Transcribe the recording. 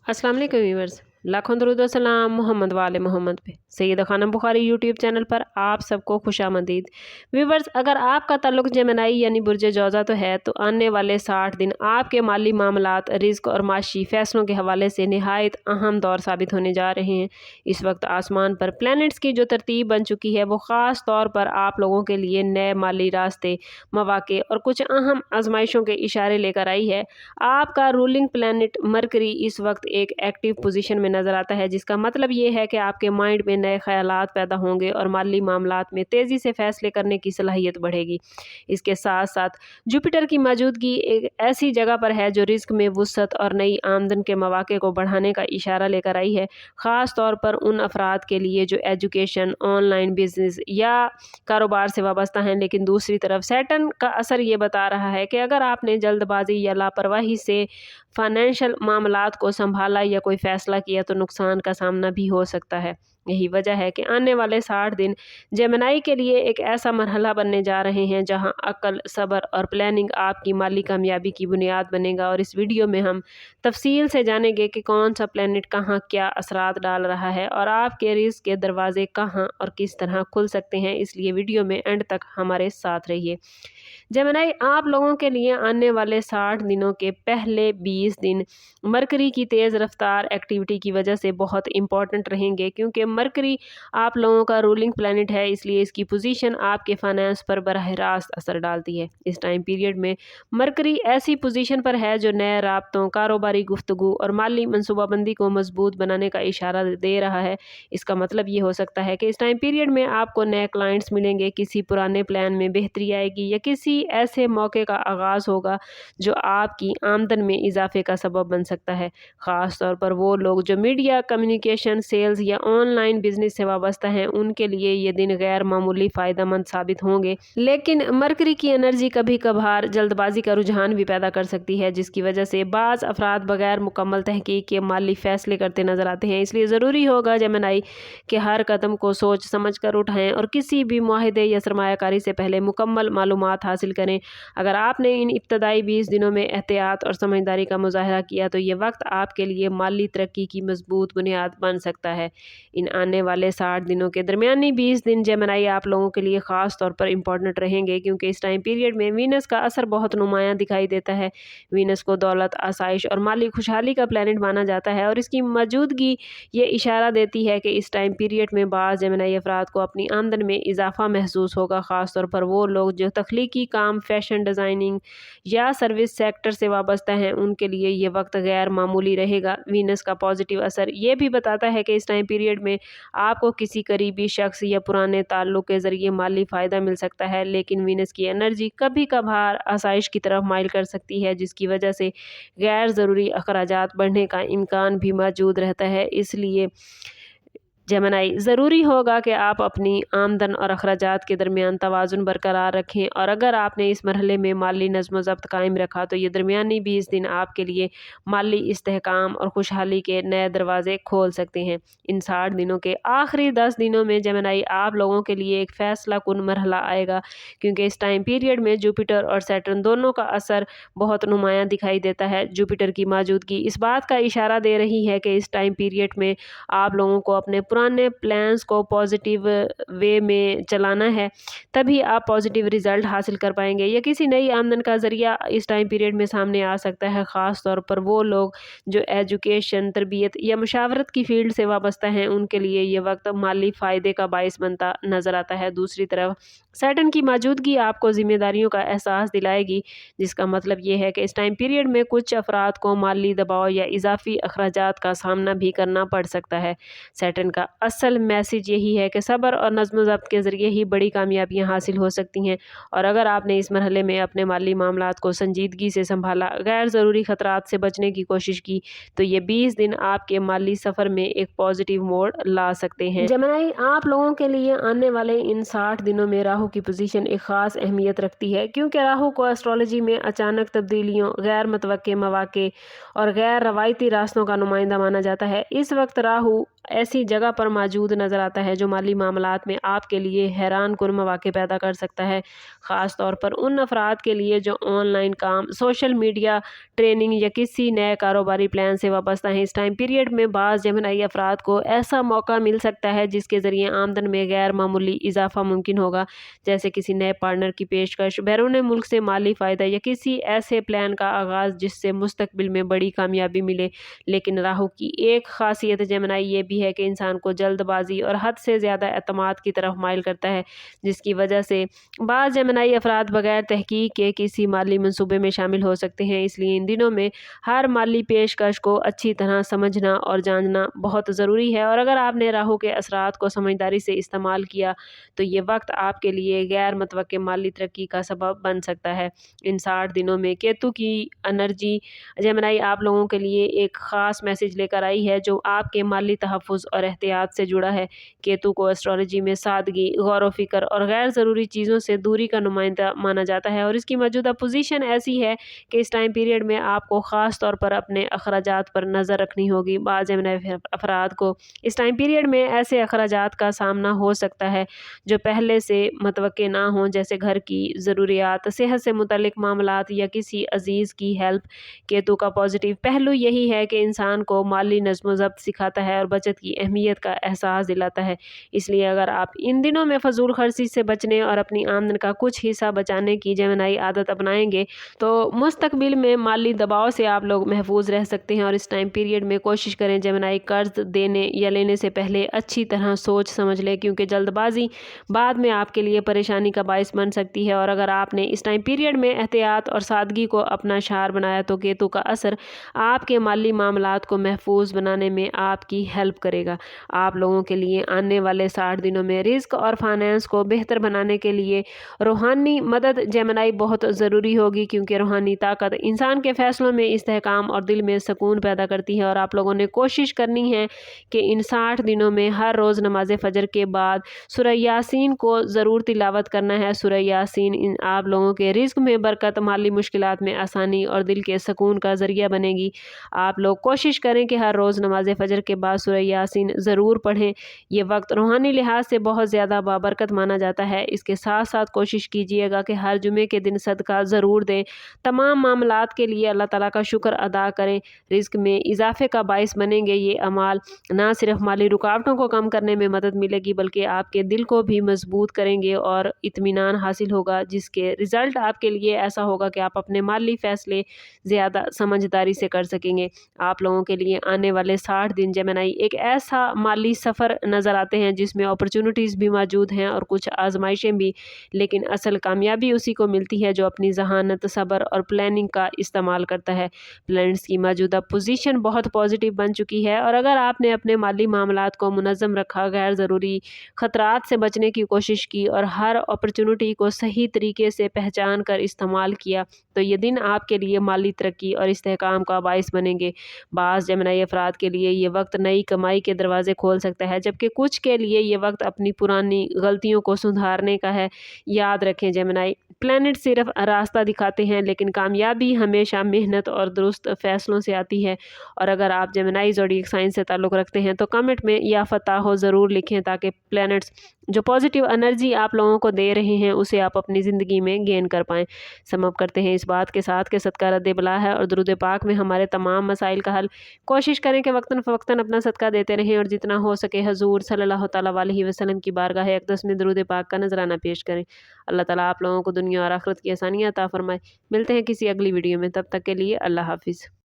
अस्सलाम वालेकुम व्यूअर्स, लाखों दरूद व सलाम मोहम्मद वाले मोहम्मद पे। सैयदा खानम बुखारी यूट्यूब चैनल पर आप सबको खुशामदीद। व्यूअर्स, अगर आपका ताल्लुक जेमिनी यानी बुर्ज जौज़ा तो है तो आने वाले 60 दिन आपके माली मामलात, रिज़्क और माशी फ़ैसलों के हवाले से निहायत अहम दौर साबित होने जा रहे हैं। इस वक्त आसमान पर प्लैनेट्स की जो तरतीब बन चुकी है वो ख़ास तौर पर आप लोगों के लिए नए माली रास्ते, मौक़े और कुछ अहम आजमाइशों के इशारे लेकर आई है। आपका रूलिंग प्लैनेट मरकरी इस वक्त एक एक्टिव पोजीशन में नज़र आता है, जिसका मतलब ये है कि आपके माइंड में नए ख़यालात पैदा होंगे और माली मामलात में तेज़ी से फ़ैसले करने की सलाहियत बढ़ेगी। इसके साथ साथ जुपिटर की मौजूदगी एक ऐसी जगह पर है जो रिस्क में वुसअत और नई आमदन के मौक़े को बढ़ाने का इशारा लेकर आई है, ख़ास तौर पर उन अफराद के लिए जो एजुकेशन, ऑनलाइन बिजनेस या कारोबार से वाबस्ता हैं। लेकिन दूसरी तरफ सैटर्न का असर ये बता रहा है कि अगर आपने जल्दबाजी या लापरवाही से फाइनेंशियल मामलात को संभाला या कोई फ़ैसला किया तो नुकसान का सामना भी हो सकता है। यही वजह है कि आने वाले 60 दिन जेमिनी के लिए एक ऐसा मरहला बनने जा रहे हैं जहां अक्ल, सब्र और प्लानिंग आपकी माली कामयाबी की बुनियाद बनेगा। और इस वीडियो में हम तफसील से जानेंगे कि कौन सा प्लैनेट कहां क्या असरात डाल रहा है और आपके रिस्क के दरवाजे कहां और किस तरह खुल सकते हैं। इसलिए वीडियो में एंड तक हमारे साथ रहिए। जेमिनी, आप लोगों के लिए आने वाले 60 दिनों के पहले 20 दिन मरकरी की तेज़ रफ्तार एक्टिविटी की वजह से बहुत इंपॉर्टेंट रहेंगे, क्योंकि मरकरी आप लोगों का रूलिंग प्लैनेट है, इसलिए इसकी पोजीशन आपके फाइनेंस पर बराह रास्त असर डालती है। इस टाइम पीरियड में मरकरी ऐसी पोजीशन पर है जो नए राब्तों, कारोबारी गुफ्तगू और माली मनसूबाबंदी को मजबूत बनाने का इशारा दे रहा है। इसका मतलब ये हो सकता है कि इस टाइम पीरियड में आपको नए क्लाइंट्स मिलेंगे, किसी पुराने प्लान में बेहतरी आएगी या किसी ऐसे मौके का आगाज़ होगा जो आपकी आमदन में इजाफे का सबब बन सकता है। ख़ास तौर पर वो लोग जो मीडिया, कम्युनिकेशन, सेल्स या ऑनलाइन बिजनेस से वाबस्ता हैं, उनके लिए ये दिन गैर मामूली फ़ायदेमंद साबित होंगे। लेकिन मरकरी की एनर्जी कभी कभार जल्दबाजी का रुझान भी पैदा कर सकती है, जिसकी वजह से बाज़ अफराद बगैर मुकम्मल तहकीक के माली फ़ैसले करते नज़र आते हैं। इसलिए ज़रूरी होगा जेमिनी कि हर कदम को सोच समझ कर उठाएँ और किसी भी मुआहदे या सरमायाकारी से पहले मुकम्मल मालूमात हासिल करें। अगर आपने इन इब्तदाई 20 दिनों में एहतियात और समझदारी का मुजाहरा किया तो ये वक्त आपके लिए माली तरक्की की मजबूत बुनियाद बन सकता है। इन आने वाले 60 दिनों के दरमियानी 20 दिन जेमिनी आप लोगों के लिए ख़ास तौर पर इम्पॉर्टेंट रहेंगे, क्योंकि इस टाइम पीरियड में वीनस का असर बहुत नुमायाँ दिखाई देता है। वीनस को दौलत, आसाइश और माली खुशहाली का प्लैनेट माना जाता है और इसकी मौजूदगी ये इशारा देती है कि इस टाइम पीरियड में बाज़ जेमिनी अफराद को अपनी आमदन में इजाफा महसूस होगा। ख़ास तौर पर वो लोग जो तख्लीकी काम, फैशन डिज़ाइनिंग या सर्विस सेक्टर से वाबस्ता हैं, उनके लिए ये वक्त गैर मामूली रहेगा। वीनस का पॉजिटिव असर ये भी बताता है कि इस टाइम पीरियड में आपको किसी करीबी शख्स या पुराने ताल्लुक़ के ज़रिए माली फ़ायदा मिल सकता है। लेकिन वीनस की एनर्जी कभी कभार आसाइश की तरफ माइल कर सकती है, जिसकी वजह से गैर ज़रूरी अखराजात बढ़ने का इम्कान भी मौजूद रहता है। इसलिए जेमिनी, ज़रूरी होगा कि आप अपनी आमदन और अखराजात के दरमियान तवाज़ुन बरकरार रखें। और अगर आपने इस मरहले में माली नज़्म ज़ब्त कायम रखा तो ये दरमियानी 20 दिन आपके लिए माली इस्तेहकाम और खुशहाली के नए दरवाज़े खोल सकते हैं। इन 60 दिनों के आखिरी 10 दिनों में जेमिनी आप लोगों के लिए एक फ़ैसला कुन मरहला आएगा, क्योंकि इस टाइम पीरियड में जुपिटर और सैटर्न दोनों का असर बहुत नुमायाँ दिखाई देता है। जुपिटर की मौजूदगी इस बात का इशारा दे रही है कि इस टाइम पीरियड में आप लोगों को अपने पुराने प्लान्स को पॉजिटिव वे में चलाना है, तभी आप पॉजिटिव रिजल्ट हासिल कर पाएंगे। या किसी नई आमदन का ज़रिया इस टाइम पीरियड में सामने आ सकता है। ख़ास तौर पर वो लोग जो एजुकेशन, तरबियत या मशावरत की फील्ड से वाबस्ता हैं, उनके लिए ये वक्त माली फ़ायदे का बाइस बनता नज़र आता है। दूसरी तरफ सैटर्न की मौजूदगी आपको ज़िम्मेदारियों का एहसास दिलाएगी, जिसका मतलब ये है कि इस टाइम पीरियड में कुछ अफराद को माली दबाव या इजाफी अखराजात का सामना भी करना पड़ सकता है। सैटर्न का असल मैसेज यही है कि सब्र और नज़्म ज़ब्त के ज़रिए ही बड़ी कामयाबियाँ हासिल हो सकती हैं। और अगर आपने इस मरहले में अपने माली मामलात को संजीदगी से संभाला, गैर ज़रूरी ख़तरात से बचने की कोशिश की, तो ये 20 दिन आपके माली सफ़र में एक पॉजिटिव मोड़ ला सकते हैं। जेमिनी, आप लोगों के लिए आने वाले इन 60 दिनों में राहु की पोजीशन एक ख़ास अहमियत रखती है, क्योंकि राहु को एस्ट्रोलॉजी में अचानक तब्दीलियों, गैर मुतवक्के मौक़े और गैर रवायती रास्तों का नुमाइंदा माना जाता है। इस वक्त राहु ایسی جگہ پر موجود نظر آتا ہے جو مالی معاملات میں آپ کے لیے حیران کن مواقع پیدا کر سکتا ہے، خاص طور پر ان افراد کے لیے جو آن لائن کام، سوشل میڈیا، ٹریننگ یا کسی نئے کاروباری پلان سے وابستہ ہیں۔ اس ٹائم پیریڈ میں بعض جیمنائی افراد کو ایسا موقع مل سکتا ہے جس کے ذریعے آمدن میں غیر معمولی اضافہ ممکن ہوگا، جیسے کسی نئے پارٹنر کی پیشکش، بیرون ملک سے مالی فائدہ یا کسی ایسے پلان کا آغاز جس سے مستقبل میں بڑی کامیابی ملے۔ لیکن راہو کی ایک خاصیت جیمنائی یہ بھی ہے کہ انسان کو جلد بازی اور حد سے زیادہ اعتماد کی طرف مائل کرتا ہے، جس کی وجہ سے بعض جیمنائی افراد بغیر تحقیق کے کسی مالی منصوبے میں شامل ہو سکتے ہیں۔ اس لیے ان دنوں میں ہر مالی پیشکش کو اچھی طرح سمجھنا اور جاننا بہت ضروری ہے، اور اگر آپ نے راہو کے اثرات کو سمجھداری سے استعمال کیا تو یہ وقت آپ کے لیے غیر متوقع مالی ترقی کا سبب بن سکتا ہے۔ ان 60 دنوں میں کیتو کی انرجی جیمنائی آپ لوگوں کے لیے ایک خاص میسج لے کر آئی ہے جو آپ کے مالی تحفظ اور احتیاط سے جڑا ہے۔ کیتو کو ایسٹرولوجی میں سادگی، غور و فکر اور غیر ضروری چیزوں سے دوری کا نمائندہ مانا جاتا ہے، اور اس کی موجودہ پوزیشن ایسی ہے کہ اس ٹائم پیریڈ میں آپ کو خاص طور پر اپنے اخراجات پر نظر رکھنی ہوگی۔ بعض جیمنائی افراد کو اس ٹائم پیریڈ میں ایسے اخراجات کا سامنا ہو سکتا ہے جو پہلے سے متوقع نہ ہوں، جیسے گھر کی ضروریات، صحت سے متعلق معاملات یا کسی عزیز کی ہیلپ۔ کیتو کا پازیٹیو پہلو یہی ہے کہ انسان کو مالی نظم و ضبط سکھاتا ہے اور بچت کی اہمیت کا احساس دلاتا ہے۔ اس لیے اگر آپ ان دنوں میں فضول خرچی سے بچنے اور اپنی آمدن کا کچھ حصہ بچانے کی جیمنائی عادت اپنائیں گے تو مستقبل میں مالی دباؤ سے آپ لوگ محفوظ رہ سکتے ہیں۔ اور اس ٹائم پیریڈ میں کوشش کریں جیمنائی قرض دینے یا لینے سے پہلے اچھی طرح سوچ سمجھ لیں، کیونکہ جلد بازی بعد میں آپ کے لیے پریشانی کا باعث بن سکتی ہے۔ اور اگر آپ نے اس ٹائم پیریڈ میں احتیاط اور سادگی کو اپنا شعار بنایا تو کیتو کا اثر آپ کے مالی معاملات کو محفوظ بنانے میں آپ کی ہیلپ کرے گا۔ آپ لوگوں کے لیے آنے والے 60 دنوں میں رزق اور فائنانس کو بہتر بنانے کے لیے روحانی مدد جیمنائی بہت ضروری ہوگی، کیونکہ روحانی طاقت انسان کے فیصلوں میں استحکام اور دل میں سکون پیدا کرتی ہے۔ اور آپ لوگوں نے کوشش کرنی ہے کہ ان 60 دنوں میں ہر روز نماز فجر کے بعد سورہ یاسین کو ضرور تلاوت کرنا ہے۔ سورہ یاسین آپ لوگوں کے رزق میں برکت، مالی مشکلات میں آسانی اور دل کے سکون کا ذریعہ بنے گی۔ آپ لوگ کوشش کریں کہ ہر روز نماز فجر کے بعد سورہ یاسین ضرور پڑھیں۔ یہ وقت روحانی لحاظ سے بہت زیادہ بابرکت مانا جاتا ہے۔ اس کے ساتھ ساتھ کوشش کیجیے گا کہ ہر جمعے کے دن صدقہ ضرور دیں۔ تمام معاملات کے لیے اللہ تعالیٰ کا شکر ادا کریں۔ رزق میں اضافے کا باعث بنیں گے یہ اعمال، نہ صرف مالی رکاوٹوں کو کم کرنے میں مدد ملے گی بلکہ آپ کے دل کو بھی مضبوط کریں گے اور اطمینان حاصل ہوگا، جس کے رزلٹ آپ کے لیے ایسا ہوگا کہ آپ اپنے مالی فیصلے زیادہ سمجھداری سے کر سکیں گے۔ آپ لوگوں کے لیے آنے والے 60 دن جیمنائی ایک ایسا مالی سفر نظر آتے ہیں جس میں اپرچونٹیز بھی موجود ہیں اور کچھ آزمائشیں بھی، لیکن اصل کامیابی اسی کو ملتی ہے جو اپنی ذہانت، صبر اور پلاننگ کا استعمال کرتا ہے۔ پلانٹس کی موجودہ پوزیشن بہت پازیٹیو بن چکی ہے، اور اگر آپ نے اپنے مالی معاملات کو منظم رکھا، غیر ضروری خطرات سے بچنے کی کوشش کی اور ہر اپرچونٹی کو صحیح طریقے سے پہچان کر استعمال کیا تو یہ دن آپ کے لیے مالی ترقی اور استحکام کا باعث بنیں گے۔ بعض جیمنائی افراد کے لیے یہ وقت نئی کمائی کے دروازے کھول سکتا ہے، جبکہ کچھ کے لیے یہ وقت اپنی پرانی غلطیوں کو سدھارنے کا ہے۔ یاد رکھیں جیمنائی، پلانٹ صرف راستہ دکھاتے ہیں، لیکن کامیابی ہمیشہ محنت اور درست فیصلوں سے آتی ہے۔ اور اگر آپ جیمنائی زوڈیک سائن سے تعلق رکھتے ہیں تو کمنٹ میں یا فتح ہو ضرور لکھیں تاکہ پلانٹس جو پازیٹیو انرجی آپ لوگوں کو دے رہے ہیں اسے آپ اپنی زندگی میں گین کر پائیں۔ سم اپ کرتے ہیں اس بات کے ساتھ کہ صدقہ رد بلا ہے اور درود پاک میں ہمارے تمام مسائل کا حل۔ کوشش کریں کہ وقتاً فوقتاً اپنا صدقہ دیتے رہیں اور جتنا ہو سکے حضور صلی اللہ تعالیٰ علیہ وسلم کی بارگاہ اقدس میں درود پاک کا نذرانہ پیش کریں۔ اللہ تعالیٰ آپ لوگوں کو دنیا اور آخرت کی آسانیاں عطا فرمائے۔ ملتے ہیں کسی اگلی ویڈیو میں، تب تک کے لیے اللہ حافظ۔